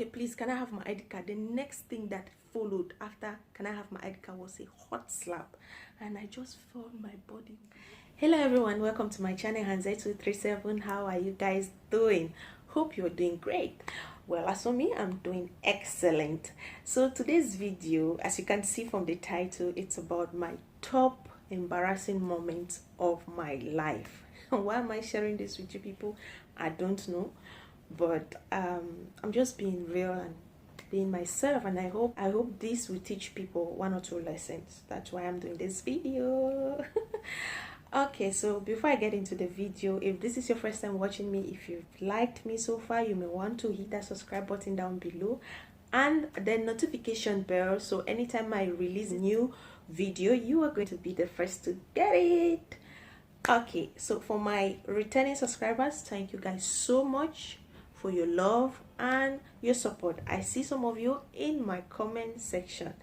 okay, please, can I have my ID card? The next thing that followed after can I have my ID card was a hot slap, and I just felt my body. Hello everyone, welcome to my channel, Hanzai237. How are you guys doing? Hope you're doing great. Well, as for me, I'm doing excellent. So today's video, as you can see from the title, it's about my top embarrassing moments of my life. Why am I sharing this with you people? I don't know, but I'm just being real and being myself, and I hope this will teach people one or two lessons. That's why I'm doing this video. Okay, so before I get into the video, if this is your first time watching me, if you've liked me so far, you may want to hit that subscribe button down below and the notification bell, so anytime I release a new video, you are going to be the first to get it. Okay, so for my returning subscribers, thank you guys so much for your love and your support. I see some of you in my comment section.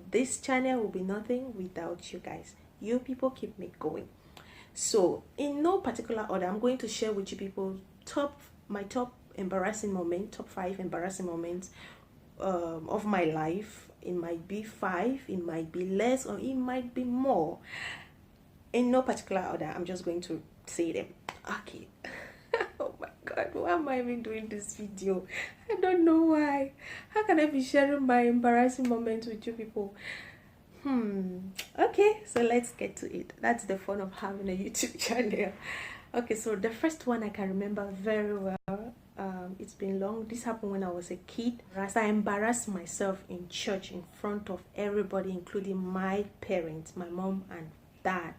This channel will be nothing without you guys. You people keep me going. So in no particular order, I'm going to share with you people my top embarrassing moment, top 5 embarrassing moments of my life. It might be 5, it might be less, or it might be more. In no particular order, I'm just going to say them. Okay. Oh my god, why am I even doing this video? I don't know why. How can I be sharing my embarrassing moments with you people? Okay, so let's get to it. That's the fun of having a YouTube channel. Okay, so the first one I can remember very well. It's been long. This happened when I was a kid. As I embarrassed myself in church in front of everybody, including my parents, my mom and dad.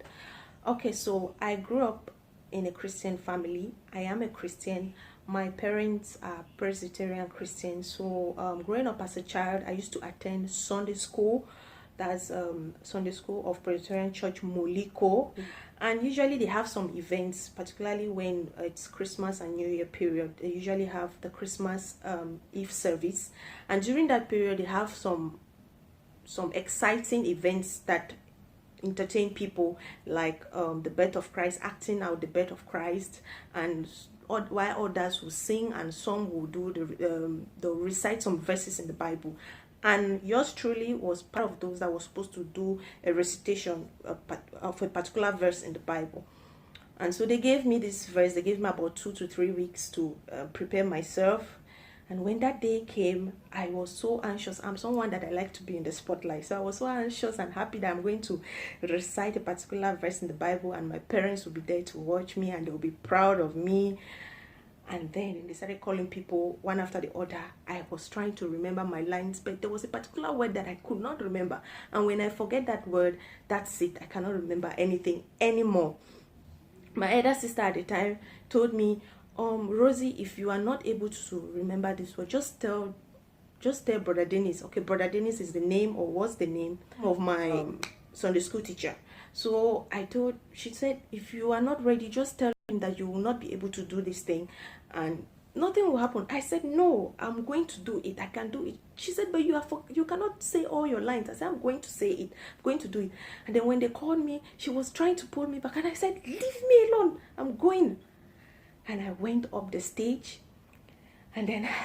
Okay, so I grew up in a Christian family. I am a Christian. My parents are Presbyterian Christians. So growing up as a child, I used to attend Sunday school. That's Sunday school of Presbyterian Church Moliko, and usually they have some events, particularly when it's Christmas and New Year period. They usually have the Christmas Eve service, and during that period they have some exciting events that entertain people, like the birth of Christ, acting out the birth of Christ, and while others will sing and some will do they'll recite some verses in the Bible. And yours truly was part of those that was supposed to do a recitation of a particular verse in the Bible. And so they gave me this verse. They gave me about 2 to 3 weeks to prepare myself. And when that day came, I was so anxious. I'm someone that I like to be in the spotlight. So I was so anxious and happy that I'm going to recite a particular verse in the Bible, and my parents will be there to watch me and they'll be proud of me. And then they started calling people one after the other. I was trying to remember my lines, but there was a particular word that I could not remember. And when I forget that word, that's it. I cannot remember anything anymore. My elder sister at the time told me, Rosie, if you are not able to remember this word, just tell Brother Dennis. Okay, Brother Dennis is the name, or was the name, of my Sunday school teacher. So she said, if you are not ready, just tell him that you will not be able to do this thing and nothing will happen. I said, no, I'm going to do it. I can do it. She said, but you cannot say all your lines. I said, I'm going to say it. I'm going to do it. And then when they called me, she was trying to pull me back, and I said, leave me alone. I'm going. And I went up the stage, and then I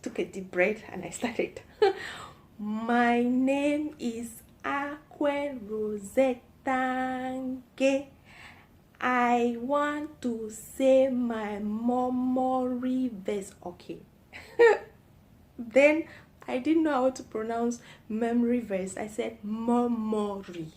took a deep breath and I started. My name is Akwe Rosette Tange. I want to say my memory verse. Okay. Then I didn't know how to pronounce memory verse. I said memory.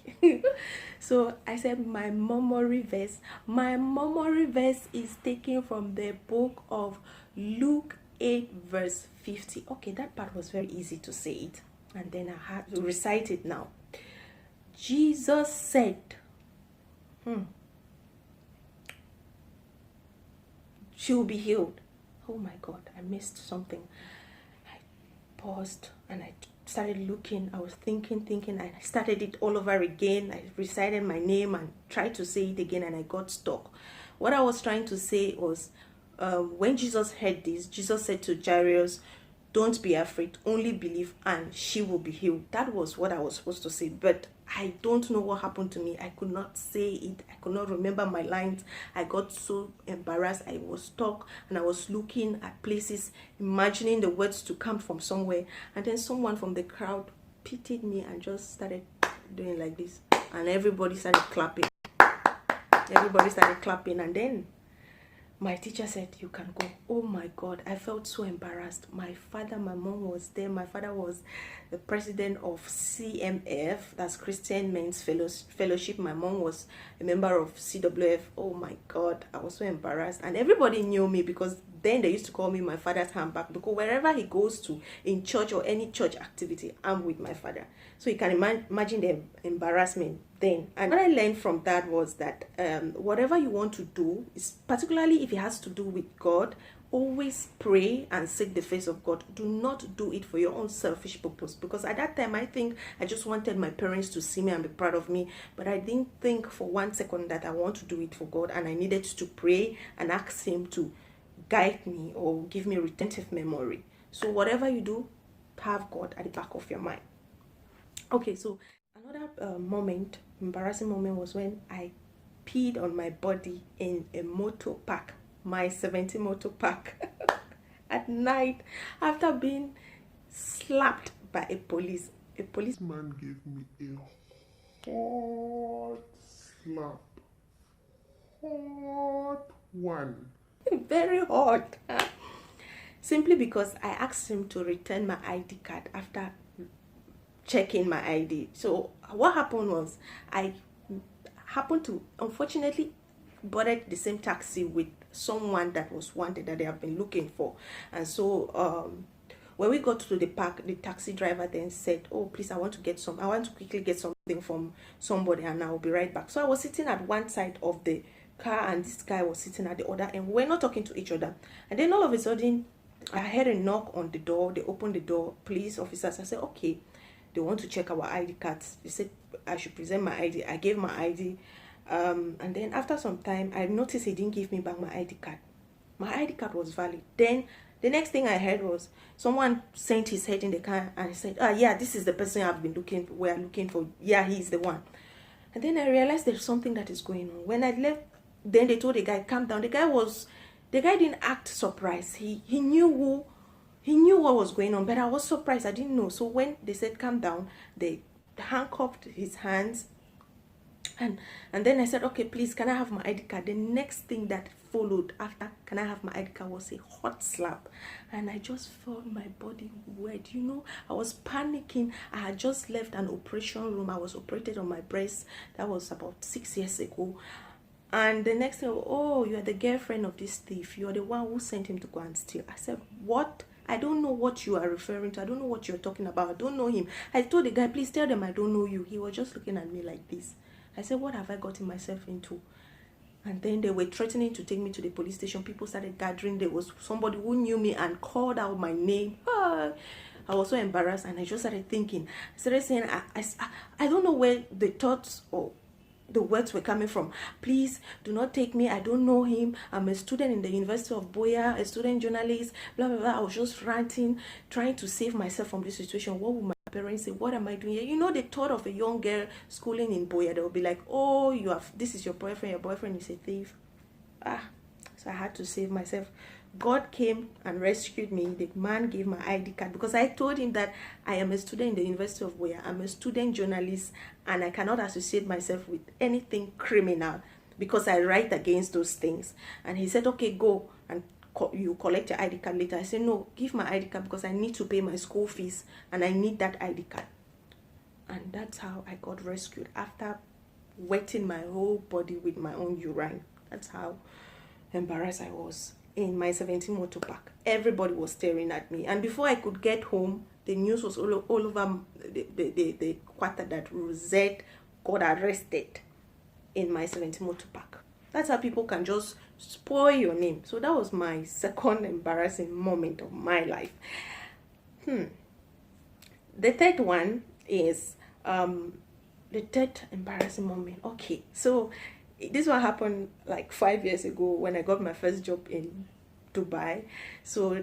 So I said my memory verse. My memory verse is taken from the book of Luke 8 verse 50. Okay, that part was very easy to say it. And then I had to recite it now. Jesus said, she will be healed. Oh my God, I missed something. I paused and I started looking. I was thinking. I started it all over again. I recited my name and tried to say it again, and I got stuck. What I was trying to say was, when Jesus heard this, Jesus said to Jairus, don't be afraid, only believe and she will be healed. That was what I was supposed to say, but I don't know what happened to me. I could not say it. I could not remember my lines. I got so embarrassed. I was stuck and I was looking at places, imagining the words to come from somewhere. And then someone from the crowd pitied me and just started doing like this. And everybody started clapping. Everybody started clapping. And then my teacher said, you can go. Oh my God, I felt so embarrassed. My father, my mom was there. My father was the president of CMF, that's Christian Men's Fellowship. My mom was a member of CWF. Oh my God, I was so embarrassed. And everybody knew me because then they used to call me my father's handbag, because wherever he goes to in church or any church activity, I'm with my father. So you can imagine the embarrassment then. And what I learned from that was that whatever you want to do, is particularly if it has to do with God, always pray and seek the face of God. Do not do it for your own selfish purpose, because at that time I think I just wanted my parents to see me and be proud of me, but I didn't think for 1 second that I want to do it for God, and I needed to pray and ask him to guide me or give me retentive memory. So whatever you do, have God at the back of your mind. Okay, so another embarrassing moment was when I peed on my body in a motor park, my 70 motor park at night, after being slapped by a policeman. Gave me a hot slap. Hot one. Very hot. Simply because I asked him to return my ID card after checking my ID. So what happened was, I happened to unfortunately boarded the same taxi with someone that was wanted, that they have been looking for. And so when we got to the park, the taxi driver then said, oh please, I want to quickly get something from somebody and I'll be right back. So I was sitting at one side of the car and this guy was sitting at the other, and we're not talking to each other. And then all of a sudden I heard a knock on the door. They opened the door, police officers. I said, okay, they want to check our ID cards. They said I should present my ID. I gave my ID. And then after some time, I noticed he didn't give me back my ID card. My ID card was valid. Then the next thing I heard was someone sent his head in the car and he said, yeah, this is the person we're looking for. Yeah, he's the one. And then I realized there's something that is going on. When I left, then they told the guy, calm down. The guy didn't act surprised. He knew what was going on, but I was surprised. I didn't know. So when they said calm down, they handcuffed his hands, and then I said, okay, please, can I have my ID card? The next thing that followed after can I have my ID card was a hot slap, and I just felt my body wet. I was panicking. I had just left an operation room. I was operated on my breast. That was about 6 years ago. And the next thing, oh, you are the girlfriend of this thief. You are the one who sent him to go and steal. I said, what? I don't know what you are referring to. I don't know what you're talking about. I don't know him. I told the guy, please tell them I don't know you. He was just looking at me like this. I said, what have I gotten myself into? And then they were threatening to take me to the police station. People started gathering. There was somebody who knew me and called out my name. I was so embarrassed, and I just started thinking. I started saying, I don't know where the thoughts or the words were coming from. Please do not take me. I don't know him. I'm a student in the University of Boya, a student journalist, blah, blah, blah. I was just ranting, trying to save myself from this situation. What would my parents say? What am I doing here? The thought of a young girl schooling in Boya, they will be like, oh, this is your boyfriend is a thief. So I had to save myself. God came and rescued me. The man gave my ID card because I told him that I am a student in the University of Boya. I'm a student journalist and I cannot associate myself with anything criminal because I write against those things. And he said, okay, go and you collect your ID card later. I said, no, give my ID card because I need to pay my school fees and I need that ID card. And that's how I got rescued, after wetting my whole body with my own urine. That's how embarrassed I was. In my 17 motor park, everybody was staring at me, and before I could get home, the news was all over the quarter that Rosette got arrested in my 17 motor park. That's how people can just spoil your name. So that was my second embarrassing moment of my life. The third one is the third embarrassing moment. Okay, so this one happened like 5 years ago when I got my first job in Dubai. So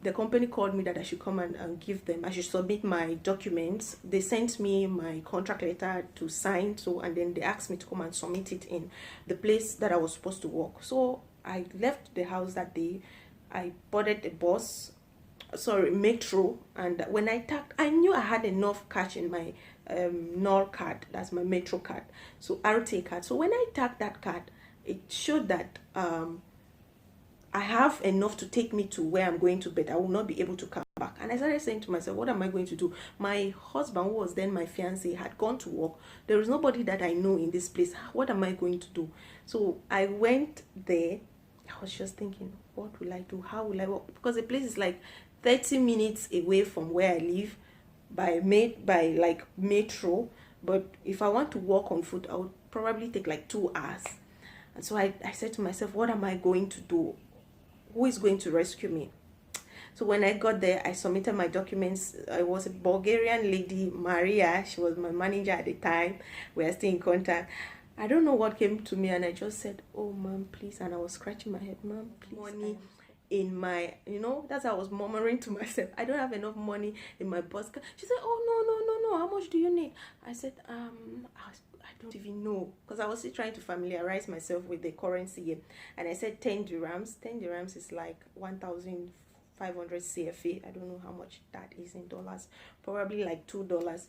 the company called me that I should come and give them, I should submit my documents. They sent me my contract letter to sign, so, and then they asked me to come and submit it in the place that I was supposed to work. So I left the house that day. I boarded the bus, sorry, metro, and when I tagged, I knew I had enough cash in my NOR card, that's my metro card, so RTA card. So when I tagged that card, it showed that I have enough to take me to where I'm going to, but I will not be able to come back. And I started saying to myself, what am I going to do? My husband, who was then my fiance, had gone to work. There is nobody that I know in this place. What am I going to do? So I went there. I was just thinking, what will I do? How will I walk? Because the place is like 30 minutes away from where I live by like metro. But if I want to walk on foot, I would probably take like 2 hours. And so I said to myself, what am I going to do? Who is going to rescue me? So when I got there, I submitted my documents. I was a Bulgarian lady, Maria. She was my manager at the time. We are still in contact. I don't know what came to me, and I just said, oh, ma'am, please. And I was scratching my head, ma'am, please. Money in my, that's how I was murmuring to myself. I don't have enough money in my bus. She said, oh, no. How much do you need? I said, I don't even know, because I was still trying to familiarize myself with the currency here. And I said 10 dirhams. 10 dirhams is like 1,500 CFA. I don't know how much that is in dollars. Probably like $2.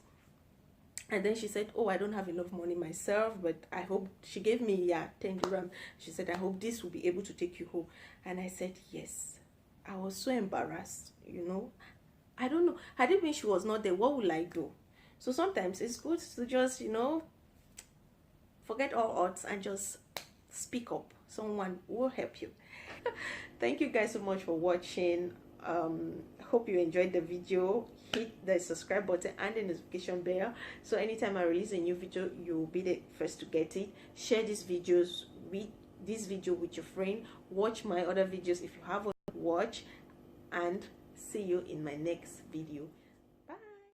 And then she said, oh, I don't have enough money myself, but I hope, she gave me 10 dirham. She said, I hope this will be able to take you home. And I said, yes. I was so embarrassed, I don't know. Had it been she was not there, what would I do? So sometimes it's good to just, forget all odds and just speak up. Someone will help you. Thank you guys so much for watching. Hope you enjoyed the video. Hit the subscribe button and the notification bell, so anytime I release a new video, you'll be the first to get it. Share this video with your friend. Watch my other videos if you haven't watched, and see you in my next video.